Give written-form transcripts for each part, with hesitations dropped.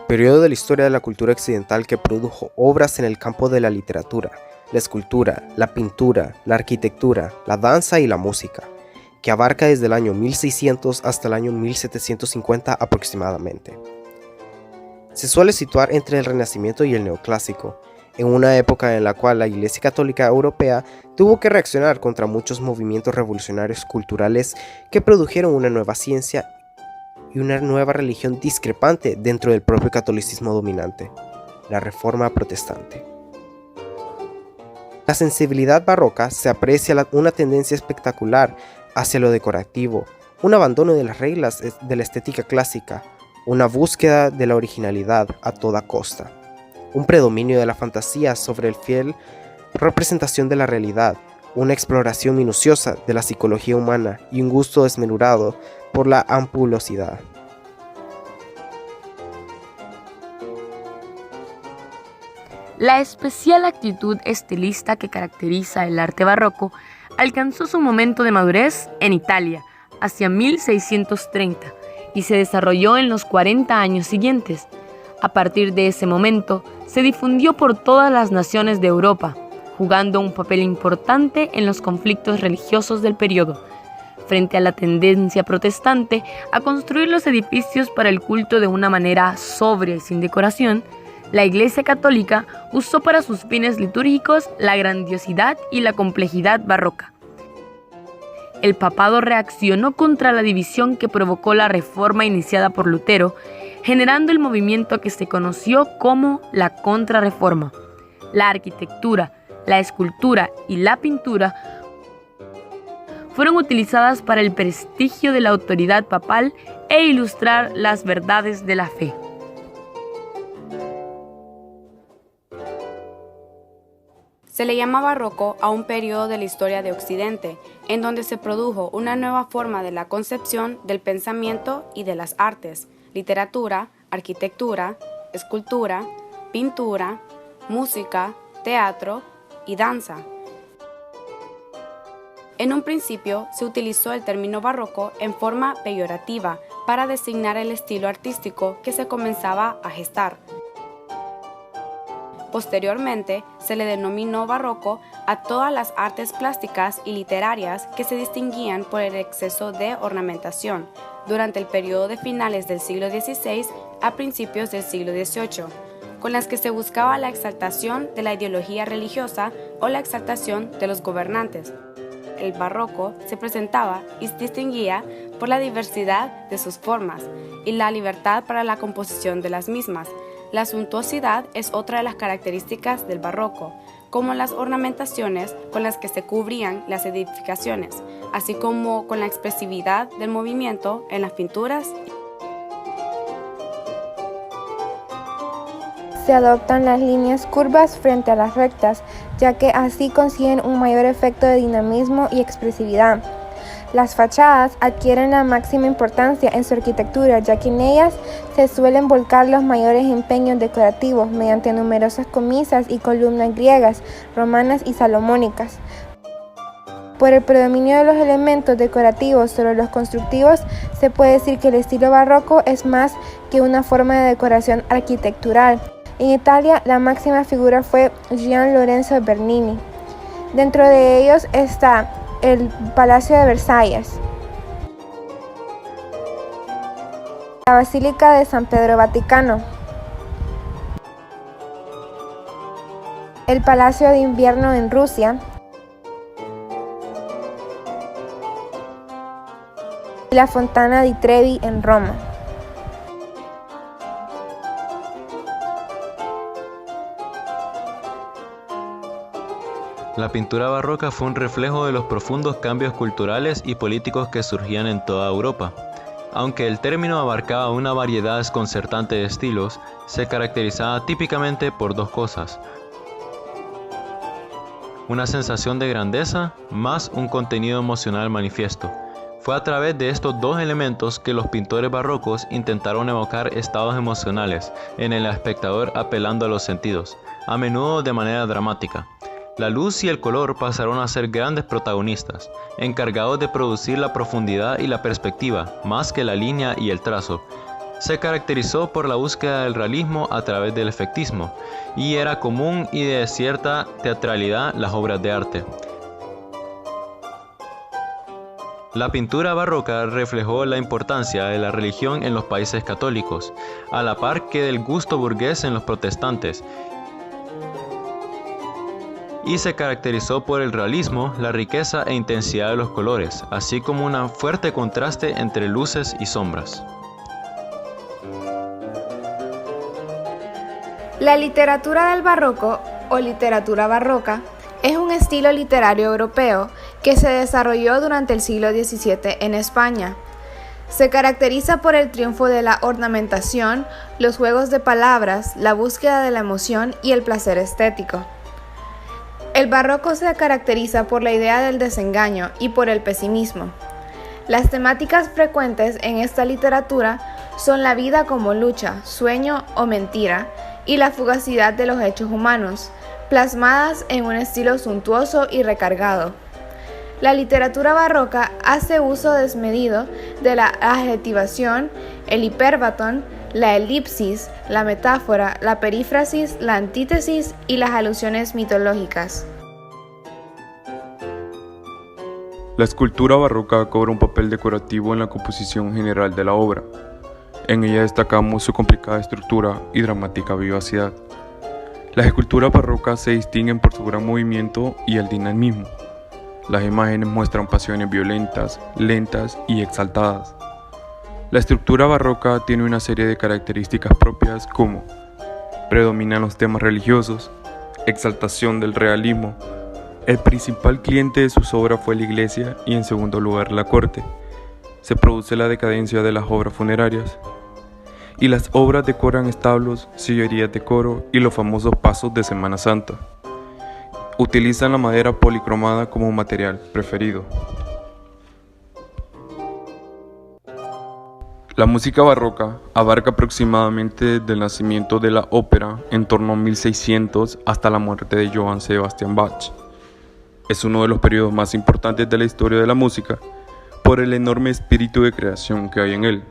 periodo de la historia de la cultura occidental que produjo obras en el campo de la literatura, la escultura, la pintura, la arquitectura, la danza y la música, que abarca desde el año 1600 hasta el año 1750 aproximadamente. Se suele situar entre el Renacimiento y el Neoclásico, en una época en la cual la Iglesia Católica Europea tuvo que reaccionar contra muchos movimientos revolucionarios culturales que produjeron una nueva ciencia y una nueva religión discrepante dentro del propio catolicismo dominante, la Reforma Protestante. La sensibilidad barroca se aprecia una tendencia espectacular hacia lo decorativo, un abandono de las reglas de la estética clásica, una búsqueda de la originalidad a toda costa, un predominio de la fantasía sobre el fiel representación de la realidad, una exploración minuciosa de la psicología humana y un gusto desmedurado por la ampulosidad. La especial actitud estilista que caracteriza el arte barroco alcanzó su momento de madurez en Italia hacia 1630 y se desarrolló en los 40 años siguientes. A partir de ese momento, se difundió por todas las naciones de Europa, jugando un papel importante en los conflictos religiosos del periodo, frente a la tendencia protestante a construir los edificios para el culto de una manera sobria y sin decoración. La Iglesia Católica usó para sus fines litúrgicos la grandiosidad y la complejidad barroca. El papado reaccionó contra la división que provocó la reforma iniciada por Lutero, generando el movimiento que se conoció como la Contrarreforma. La arquitectura, la escultura y la pintura fueron utilizadas para el prestigio de la autoridad papal e ilustrar las verdades de la fe. Se le llama barroco a un periodo de la historia de Occidente, en donde se produjo una nueva forma de la concepción del pensamiento y de las artes, literatura, arquitectura, escultura, pintura, música, teatro y danza. En un principio se utilizó el término barroco en forma peyorativa para designar el estilo artístico que se comenzaba a gestar. Posteriormente, se le denominó barroco a todas las artes plásticas y literarias que se distinguían por el exceso de ornamentación durante el periodo de finales del siglo XVI a principios del siglo XVIII, con las que se buscaba la exaltación de la ideología religiosa o la exaltación de los gobernantes. El barroco se presentaba y se distinguía por la diversidad de sus formas y la libertad para la composición de las mismas. La suntuosidad es otra de las características del barroco, como las ornamentaciones con las que se cubrían las edificaciones, así como con la expresividad del movimiento en las pinturas. Se adoptan las líneas curvas frente a las rectas, ya que así consiguen un mayor efecto de dinamismo y expresividad. Las fachadas adquieren la máxima importancia en su arquitectura, ya que en ellas se suelen volcar los mayores empeños decorativos mediante numerosas comisas y columnas griegas, romanas y salomónicas. Por el predominio de los elementos decorativos sobre los constructivos, se puede decir que el estilo barroco es más que una forma de decoración arquitectural. En Italia, la máxima figura fue Gian Lorenzo Bernini. Dentro de ellos está el Palacio de Versalles, la Basílica de San Pedro Vaticano, el Palacio de Invierno en Rusia y la Fontana di Trevi en Roma. La pintura barroca fue un reflejo de los profundos cambios culturales y políticos que surgían en toda Europa. Aunque el término abarcaba una variedad desconcertante de estilos, se caracterizaba típicamente por dos cosas: una sensación de grandeza más un contenido emocional manifiesto. Fue a través de estos dos elementos que los pintores barrocos intentaron evocar estados emocionales en el espectador, apelando a los sentidos, a menudo de manera dramática. La luz y el color pasaron a ser grandes protagonistas, encargados de producir la profundidad y la perspectiva, más que la línea y el trazo. Se caracterizó por la búsqueda del realismo a través del efectismo, y era común y de cierta teatralidad las obras de arte. La pintura barroca reflejó la importancia de la religión en los países católicos, a la par que del gusto burgués en los protestantes, y se caracterizó por el realismo, la riqueza e intensidad de los colores, así como un fuerte contraste entre luces y sombras. La literatura del barroco o literatura barroca es un estilo literario europeo que se desarrolló durante el siglo XVII en España. Se caracteriza por el triunfo de la ornamentación, los juegos de palabras, la búsqueda de la emoción y el placer estético. El barroco se caracteriza por la idea del desengaño y por el pesimismo. Las temáticas frecuentes en esta literatura son la vida como lucha, sueño o mentira, y la fugacidad de los hechos humanos, plasmadas en un estilo suntuoso y recargado. La literatura barroca hace uso desmedido de la adjetivación, el hiperbatón, la elipsis, la metáfora, la perífrasis, la antítesis y las alusiones mitológicas. La escultura barroca cobra un papel decorativo en la composición general de la obra. En ella destacamos su complicada estructura y dramática vivacidad. Las esculturas barrocas se distinguen por su gran movimiento y el dinamismo. Las imágenes muestran pasiones violentas, lentas y exaltadas. La estructura barroca tiene una serie de características propias como predominan los temas religiosos, exaltación del realismo. El principal cliente de sus obras fue la iglesia y en segundo lugar la corte. Se produce la decadencia de las obras funerarias. Y las obras decoran establos, sillerías de coro y los famosos pasos de Semana Santa. Utilizan la madera policromada como material preferido. La música barroca abarca aproximadamente desde el nacimiento de la ópera en torno a 1600 hasta la muerte de Johann Sebastian Bach. Es uno de los periodos más importantes de la historia de la música por el enorme espíritu de creación que hay en él.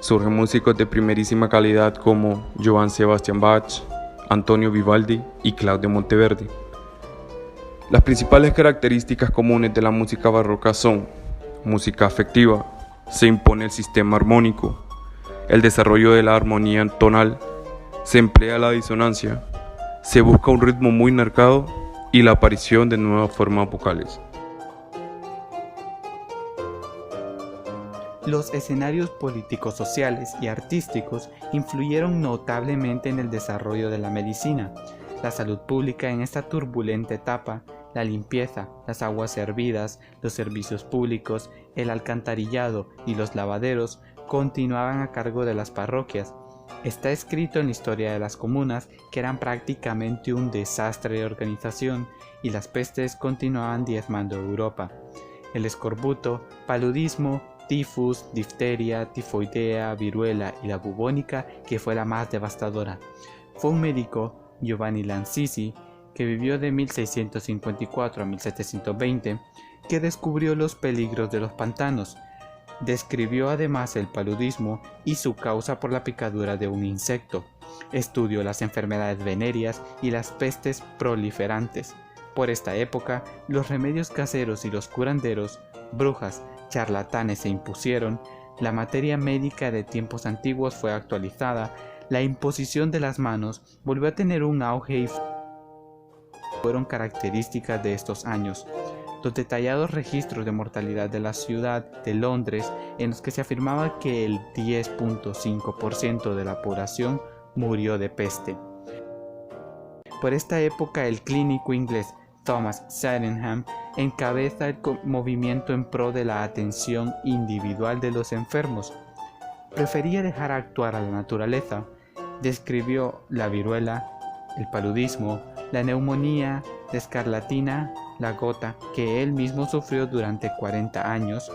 Surgen músicos de primerísima calidad como Johann Sebastian Bach, Antonio Vivaldi y Claudio Monteverdi. Las principales características comunes de la música barroca son música afectiva, se impone el sistema armónico, el desarrollo de la armonía tonal, se emplea la disonancia, se busca un ritmo muy marcado y la aparición de nuevas formas vocales. Los escenarios políticos, sociales y artísticos influyeron notablemente en el desarrollo de la medicina, la salud pública en esta turbulenta etapa, la limpieza, las aguas servidas, los servicios públicos, el alcantarillado y los lavaderos continuaban a cargo de las parroquias. Está escrito en la historia de las comunas que eran prácticamente un desastre de organización y las pestes continuaban diezmando Europa. El escorbuto, paludismo, tifus, difteria, tifoidea, viruela y la bubónica, que fue la más devastadora. Fue un médico, Giovanni Lancisi, que vivió de 1654 a 1720, que descubrió los peligros de los pantanos. Describió además el paludismo y su causa por la picadura de un insecto. Estudió las enfermedades venéreas y las pestes proliferantes. Por esta época, los remedios caseros y los curanderos, brujas, charlatanes se impusieron, la materia médica de tiempos antiguos fue actualizada, la imposición de las manos volvió a tener un auge y fueron características de estos años. Los detallados registros de mortalidad de la ciudad de Londres, en los que se afirmaba que el 10.5% de la población murió de peste. Por esta época, el clínico inglés Thomas Sydenham encabeza el movimiento en pro de la atención individual de los enfermos. Prefería dejar actuar a la naturaleza. Describió la viruela, el paludismo, la neumonía, la escarlatina, la gota, que él mismo sufrió durante 40 años.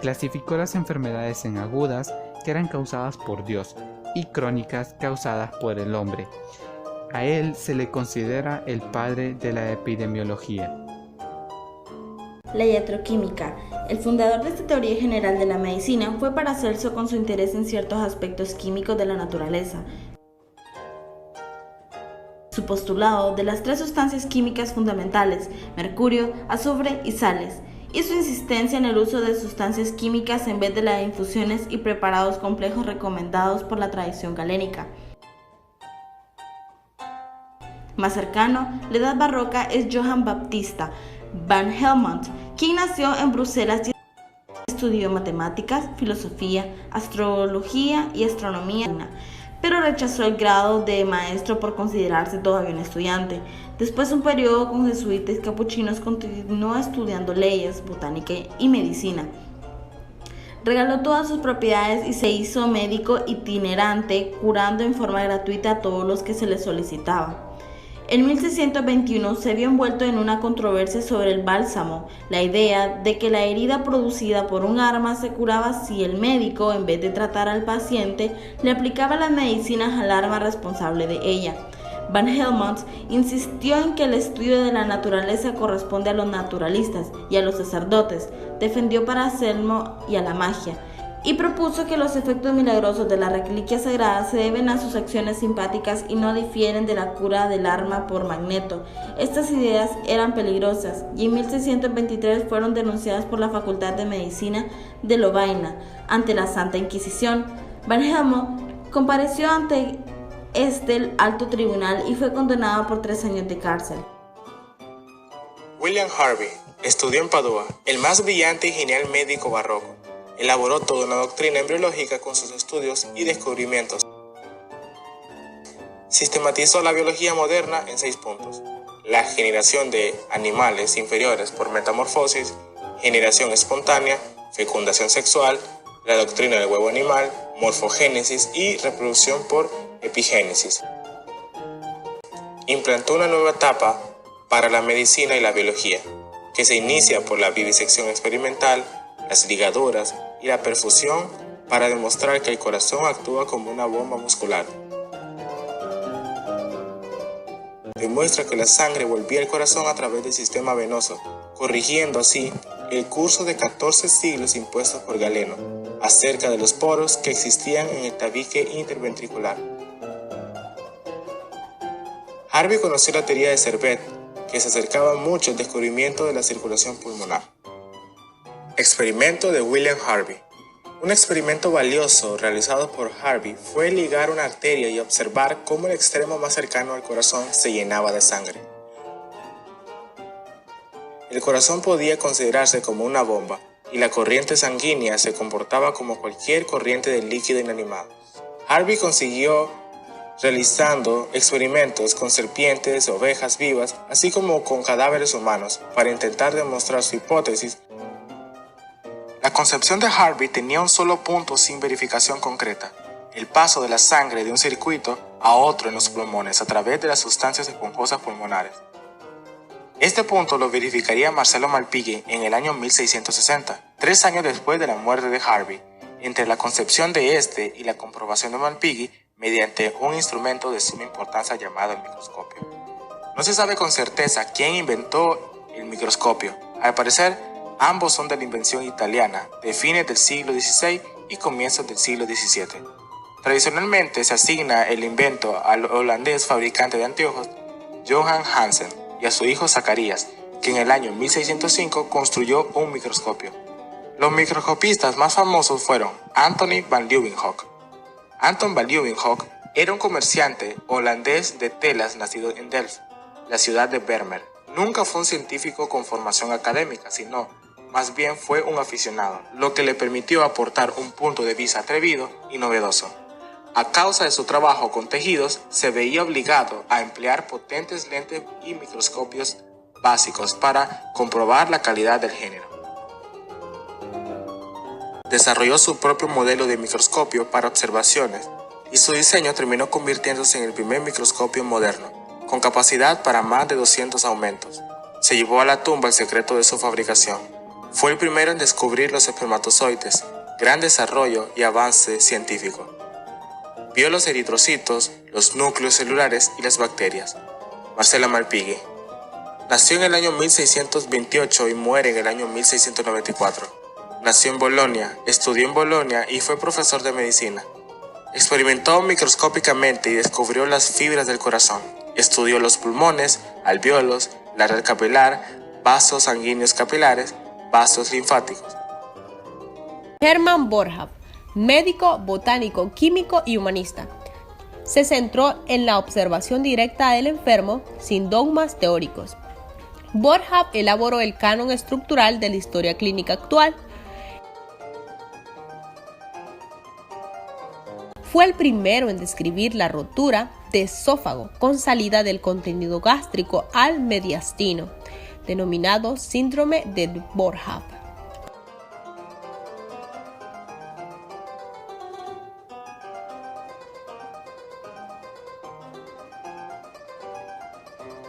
Clasificó las enfermedades en agudas, que eran causadas por Dios, y crónicas causadas por el hombre. A él se le considera el padre de la epidemiología. la iatroquímica. El fundador de esta teoría general de la medicina fue Paracelso con su interés en ciertos aspectos químicos de la naturaleza. Su postulado de las tres sustancias químicas fundamentales, mercurio, azufre y sales, y su insistencia en el uso de sustancias químicas en vez de las infusiones y preparados complejos recomendados por la tradición galénica. Más cercano, la edad barroca es Johann Baptista van Helmont, quien nació en Bruselas y estudió matemáticas, filosofía, astrología y astronomía, pero rechazó el grado de maestro por considerarse todavía un estudiante. Después de un periodo con jesuitas capuchinos, continuó estudiando leyes, botánica y medicina. Regaló todas sus propiedades y se hizo médico itinerante, curando en forma gratuita a todos los que se le solicitaba. En 1621 se vio envuelto en una controversia sobre el bálsamo, la idea de que la herida producida por un arma se curaba si el médico, en vez de tratar al paciente, le aplicaba las medicinas al arma responsable de ella. Van Helmont insistió en que el estudio de la naturaleza corresponde a los naturalistas y a los sacerdotes, defendió Paracelso y a la magia, y propuso que los efectos milagrosos de la reliquia sagrada se deben a sus acciones simpáticas y no difieren de la cura del arma por magneto. Estas ideas eran peligrosas y en 1623 fueron denunciadas por la Facultad de Medicina de Lovaina ante la Santa Inquisición. Van Helmont compareció ante el alto tribunal y fue condenado por 3 años de cárcel. William Harvey estudió en Padua, el más brillante y genial médico barroco. Elaboró toda una doctrina embriológica con sus estudios y descubrimientos. Sistematizó la biología moderna en 6 puntos: la generación de animales inferiores por metamorfosis, generación espontánea, fecundación sexual, la doctrina del huevo animal, morfogénesis y reproducción por epigénesis. Implantó una nueva etapa para la medicina y la biología, que se inicia por la vivisección experimental, las ligaduras y la perfusión para demostrar que el corazón actúa como una bomba muscular. Demuestra que la sangre volvía al corazón a través del sistema venoso, corrigiendo así el curso de 14 siglos impuestos por Galeno acerca de los poros que existían en el tabique interventricular. Harvey conoció la teoría de Servet, que se acercaba mucho al descubrimiento de la circulación pulmonar. Experimento de William Harvey. Un experimento valioso realizado por Harvey fue ligar una arteria y observar cómo el extremo más cercano al corazón se llenaba de sangre. El corazón podía considerarse como una bomba y la corriente sanguínea se comportaba como cualquier corriente de líquido inanimado. Harvey consiguió realizando experimentos con serpientes, ovejas vivas, así como con cadáveres humanos, para intentar demostrar su hipótesis. La concepción de Harvey tenía un solo punto sin verificación concreta: el paso de la sangre de un circuito a otro en los pulmones a través de las sustancias esponjosas pulmonares. Este punto lo verificaría Marcello Malpighi en el año 1660, 3 años después de la muerte de Harvey. Entre la concepción de este y la comprobación de Malpighi, mediante un instrumento de suma importancia llamado el microscopio. No se sabe con certeza quién inventó el microscopio. Al parecer, ambos son de la invención italiana, de fines del siglo XVI y comienzos del siglo XVII. Tradicionalmente se asigna el invento al holandés fabricante de anteojos Johann Hansen y a su hijo Zacarías, que en el año 1605 construyó un microscopio. Los microscopistas más famosos fueron Antonie van Leeuwenhoek. Anton van Leeuwenhoek era un comerciante holandés de telas nacido en Delft, la ciudad de Vermeer. Nunca fue un científico con formación académica, sino más bien fue un aficionado, lo que le permitió aportar un punto de vista atrevido y novedoso. A causa de su trabajo con tejidos, se veía obligado a emplear potentes lentes y microscopios básicos para comprobar la calidad del género. Desarrolló su propio modelo de microscopio para observaciones y su diseño terminó convirtiéndose en el primer microscopio moderno, con capacidad para más de 200 aumentos. Se llevó a la tumba el secreto de su fabricación. Fue el primero en descubrir los espermatozoides, gran desarrollo y avance científico. Vio los eritrocitos, los núcleos celulares y las bacterias. Marcello Malpighi. Nació en el año 1628 y muere en el año 1694. Nació en Bolonia, estudió en Bolonia y fue profesor de medicina. Experimentó microscópicamente y descubrió las fibras del corazón. Estudió los pulmones, alvéolos, la red capilar, vasos sanguíneos capilares, vasos linfáticos. Hermann Boerhaave, médico, botánico, químico y humanista. Se centró en la observación directa del enfermo, sin dogmas teóricos. Boerhaave elaboró el canon estructural de la historia clínica actual. Fue el primero en describir la rotura de esófago con salida del contenido gástrico al mediastino, denominado síndrome de Boerhaave.